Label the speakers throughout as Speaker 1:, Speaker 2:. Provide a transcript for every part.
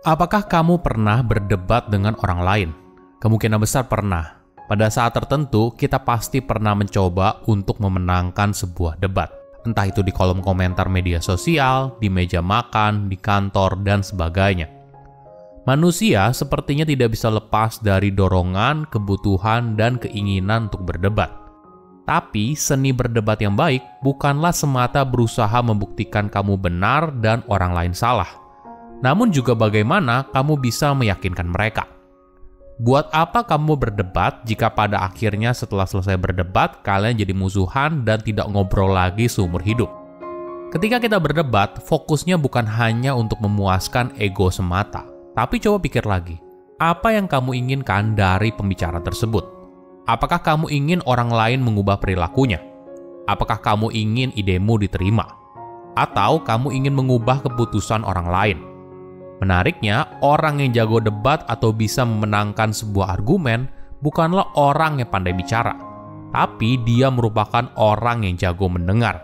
Speaker 1: Apakah kamu pernah berdebat dengan orang lain? Kemungkinan besar pernah. Pada saat tertentu, kita pasti pernah mencoba untuk memenangkan sebuah debat. Entah itu di kolom komentar media sosial, di meja makan, di kantor, dan sebagainya. Manusia sepertinya tidak bisa lepas dari dorongan, kebutuhan, dan keinginan untuk berdebat. Tapi, seni berdebat yang baik bukanlah semata berusaha membuktikan kamu benar dan orang lain salah. Namun juga bagaimana kamu bisa meyakinkan mereka. Buat apa kamu berdebat jika pada akhirnya setelah selesai berdebat, kalian jadi musuhan dan tidak ngobrol lagi seumur hidup? Ketika kita berdebat, fokusnya bukan hanya untuk memuaskan ego semata. Tapi coba pikir lagi, apa yang kamu inginkan dari pembicaraan tersebut? Apakah kamu ingin orang lain mengubah perilakunya? Apakah kamu ingin idemu diterima? Atau kamu ingin mengubah keputusan orang lain? Menariknya, orang yang jago debat atau bisa memenangkan sebuah argumen bukanlah orang yang pandai bicara, tapi dia merupakan orang yang jago mendengar.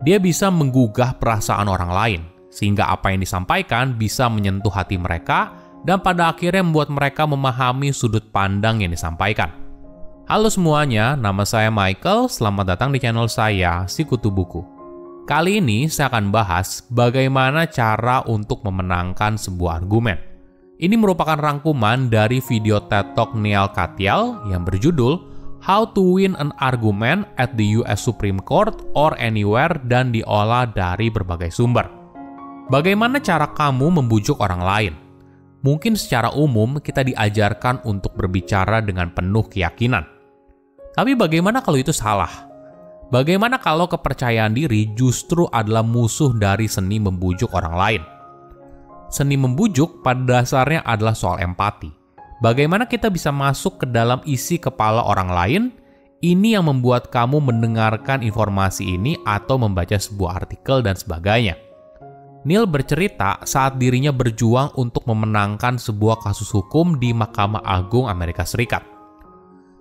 Speaker 1: Dia bisa menggugah perasaan orang lain, sehingga apa yang disampaikan bisa menyentuh hati mereka dan pada akhirnya membuat mereka memahami sudut pandang yang disampaikan. Halo semuanya, nama saya Michael, selamat datang di channel saya, Sikutu Buku. Kali ini saya akan bahas bagaimana cara untuk memenangkan sebuah argumen. Ini merupakan rangkuman dari video TED Talk Neil Katyal yang berjudul How to Win an Argument at the US Supreme Court or Anywhere dan diolah dari berbagai sumber. Bagaimana cara kamu membujuk orang lain? Mungkin secara umum kita diajarkan untuk berbicara dengan penuh keyakinan. Tapi bagaimana kalau itu salah? Bagaimana kalau kepercayaan diri justru adalah musuh dari seni membujuk orang lain? Seni membujuk pada dasarnya adalah soal empati. Bagaimana kita bisa masuk ke dalam isi kepala orang lain? Ini yang membuat kamu mendengarkan informasi ini atau membaca sebuah artikel dan sebagainya. Neil bercerita saat dirinya berjuang untuk memenangkan sebuah kasus hukum di Mahkamah Agung Amerika Serikat.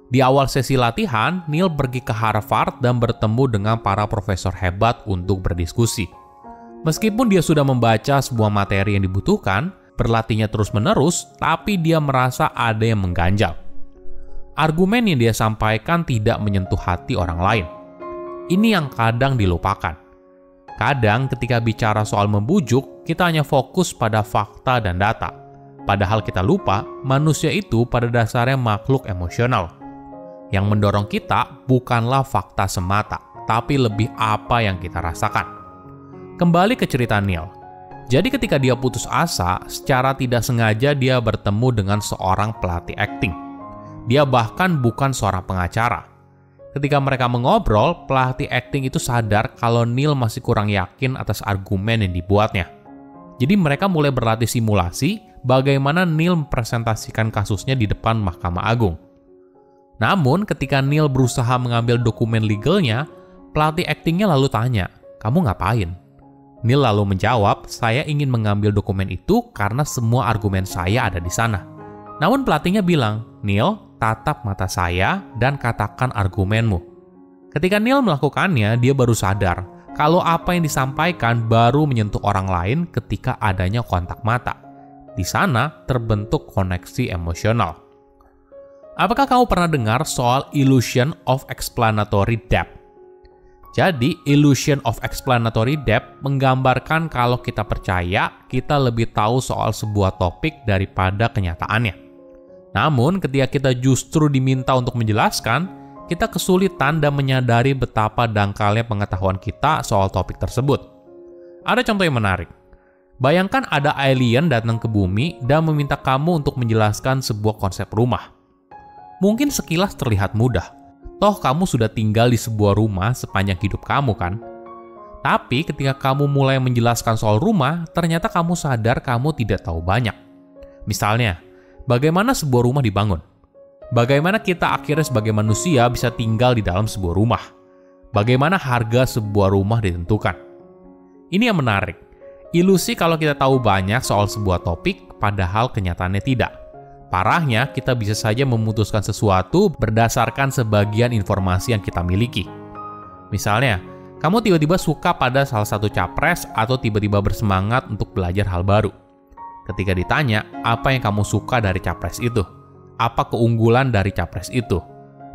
Speaker 1: Di awal sesi latihan, Neil pergi ke Harvard dan bertemu dengan para profesor hebat untuk berdiskusi. Meskipun dia sudah membaca sebuah materi yang dibutuhkan, berlatihnya terus-menerus, tapi dia merasa ada yang mengganjal. Argumen yang dia sampaikan tidak menyentuh hati orang lain. Ini yang kadang dilupakan. Kadang ketika bicara soal membujuk, kita hanya fokus pada fakta dan data. Padahal kita lupa, manusia itu pada dasarnya makhluk emosional. Yang mendorong kita bukanlah fakta semata, tapi lebih apa yang kita rasakan. Kembali ke cerita Neil. Jadi ketika dia putus asa, secara tidak sengaja dia bertemu dengan seorang pelatih akting. Dia bahkan bukan seorang pengacara. Ketika mereka mengobrol, pelatih akting itu sadar kalau Neil masih kurang yakin atas argumen yang dibuatnya. Jadi mereka mulai berlatih simulasi bagaimana Neil mempresentasikan kasusnya di depan Mahkamah Agung. Namun, ketika Neil berusaha mengambil dokumen legalnya, pelatih aktingnya lalu tanya, "Kamu ngapain?" Neil lalu menjawab, "Saya ingin mengambil dokumen itu karena semua argumen saya ada di sana." Namun pelatihnya bilang, "Neil, tatap mata saya dan katakan argumenmu." Ketika Neil melakukannya, dia baru sadar kalau apa yang disampaikan baru menyentuh orang lain ketika adanya kontak mata. Di sana terbentuk koneksi emosional. Apakah kamu pernah dengar soal illusion of explanatory depth? Jadi, illusion of explanatory depth menggambarkan kalau kita percaya kita lebih tahu soal sebuah topik daripada kenyataannya. Namun, ketika kita justru diminta untuk menjelaskan, kita kesulitan dan menyadari betapa dangkalnya pengetahuan kita soal topik tersebut. Ada contoh yang menarik. Bayangkan ada alien datang ke bumi dan meminta kamu untuk menjelaskan sebuah konsep rumah. Mungkin sekilas terlihat mudah. Toh kamu sudah tinggal di sebuah rumah sepanjang hidup kamu kan? Tapi ketika kamu mulai menjelaskan soal rumah, ternyata kamu sadar kamu tidak tahu banyak. Misalnya, bagaimana sebuah rumah dibangun? Bagaimana kita akhirnya sebagai manusia bisa tinggal di dalam sebuah rumah? Bagaimana harga sebuah rumah ditentukan? Ini yang menarik. Ilusi kalau kita tahu banyak soal sebuah topik, padahal kenyataannya tidak. Parahnya, kita bisa saja memutuskan sesuatu berdasarkan sebagian informasi yang kita miliki. Misalnya, kamu tiba-tiba suka pada salah satu capres atau tiba-tiba bersemangat untuk belajar hal baru. Ketika ditanya, apa yang kamu suka dari capres itu? Apa keunggulan dari capres itu?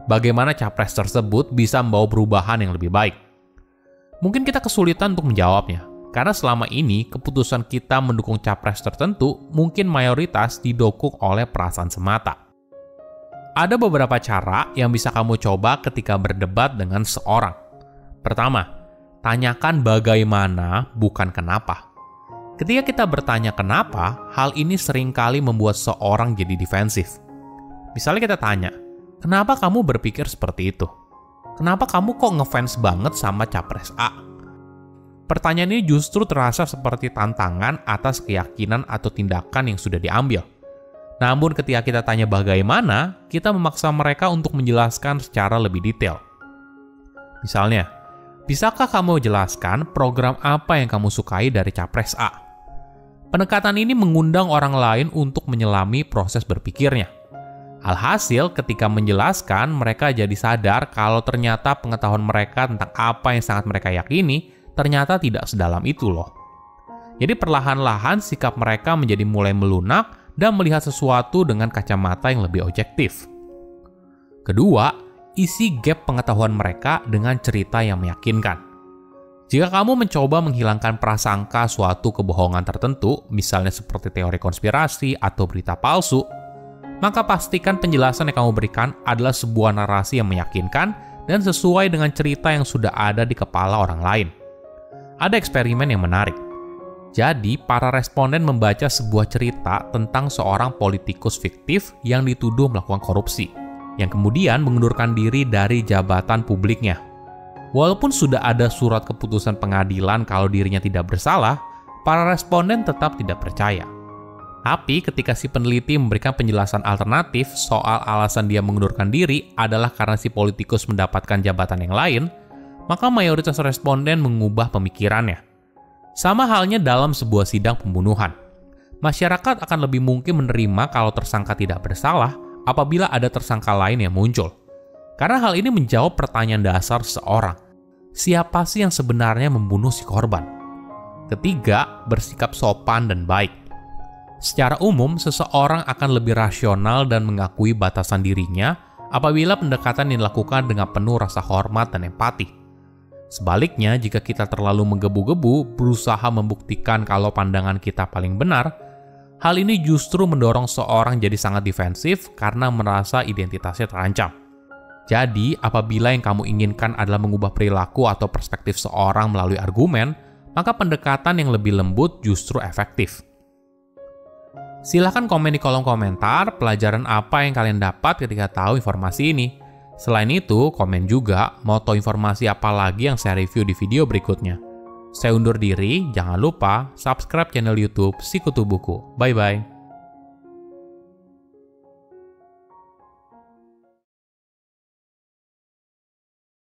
Speaker 1: Bagaimana capres tersebut bisa membawa perubahan yang lebih baik? Mungkin kita kesulitan untuk menjawabnya, karena selama ini keputusan kita mendukung capres tertentu mungkin mayoritas didukung oleh perasaan semata. Ada beberapa cara yang bisa kamu coba ketika berdebat dengan seorang. Pertama, tanyakan bagaimana, bukan kenapa. Ketika kita bertanya kenapa, hal ini seringkali membuat seorang jadi defensif. Misalnya kita tanya, kenapa kamu berpikir seperti itu? Kenapa kamu kok ngefans banget sama capres A? Pertanyaan ini justru terasa seperti tantangan atas keyakinan atau tindakan yang sudah diambil. Namun ketika kita tanya bagaimana, kita memaksa mereka untuk menjelaskan secara lebih detail. Misalnya, bisakah kamu jelaskan program apa yang kamu sukai dari capres A? Pendekatan ini mengundang orang lain untuk menyelami proses berpikirnya. Alhasil, ketika menjelaskan, mereka jadi sadar kalau ternyata pengetahuan mereka tentang apa yang sangat mereka yakini ternyata tidak sedalam itu loh. Jadi perlahan-lahan sikap mereka menjadi mulai melunak dan melihat sesuatu dengan kacamata yang lebih objektif. Kedua, isi gap pengetahuan mereka dengan cerita yang meyakinkan. Jika kamu mencoba menghilangkan prasangka suatu kebohongan tertentu, misalnya seperti teori konspirasi atau berita palsu, maka pastikan penjelasan yang kamu berikan adalah sebuah narasi yang meyakinkan dan sesuai dengan cerita yang sudah ada di kepala orang lain. Ada eksperimen yang menarik. Jadi, para responden membaca sebuah cerita tentang seorang politikus fiktif yang dituduh melakukan korupsi, yang kemudian mengundurkan diri dari jabatan publiknya. Walaupun sudah ada surat keputusan pengadilan kalau dirinya tidak bersalah, para responden tetap tidak percaya. Tapi ketika si peneliti memberikan penjelasan alternatif soal alasan dia mengundurkan diri adalah karena si politikus mendapatkan jabatan yang lain, maka mayoritas responden mengubah pemikirannya. Sama halnya dalam sebuah sidang pembunuhan. Masyarakat akan lebih mungkin menerima kalau tersangka tidak bersalah apabila ada tersangka lain yang muncul. Karena hal ini menjawab pertanyaan dasar seseorang. Siapa sih yang sebenarnya membunuh si korban? Ketiga, bersikap sopan dan baik. Secara umum, seseorang akan lebih rasional dan mengakui batasan dirinya apabila pendekatan dilakukan dengan penuh rasa hormat dan empati. Sebaliknya, jika kita terlalu menggebu-gebu, berusaha membuktikan kalau pandangan kita paling benar, hal ini justru mendorong seorang jadi sangat defensif karena merasa identitasnya terancam. Jadi, apabila yang kamu inginkan adalah mengubah perilaku atau perspektif seorang melalui argumen, maka pendekatan yang lebih lembut justru efektif. Silahkan komen di kolom komentar pelajaran apa yang kalian dapat ketika tahu informasi ini. Selain itu, komen juga mau tahu informasi apa lagi yang saya review di video berikutnya. Saya undur diri, jangan lupa subscribe channel YouTube Sikutu Buku. Bye-bye.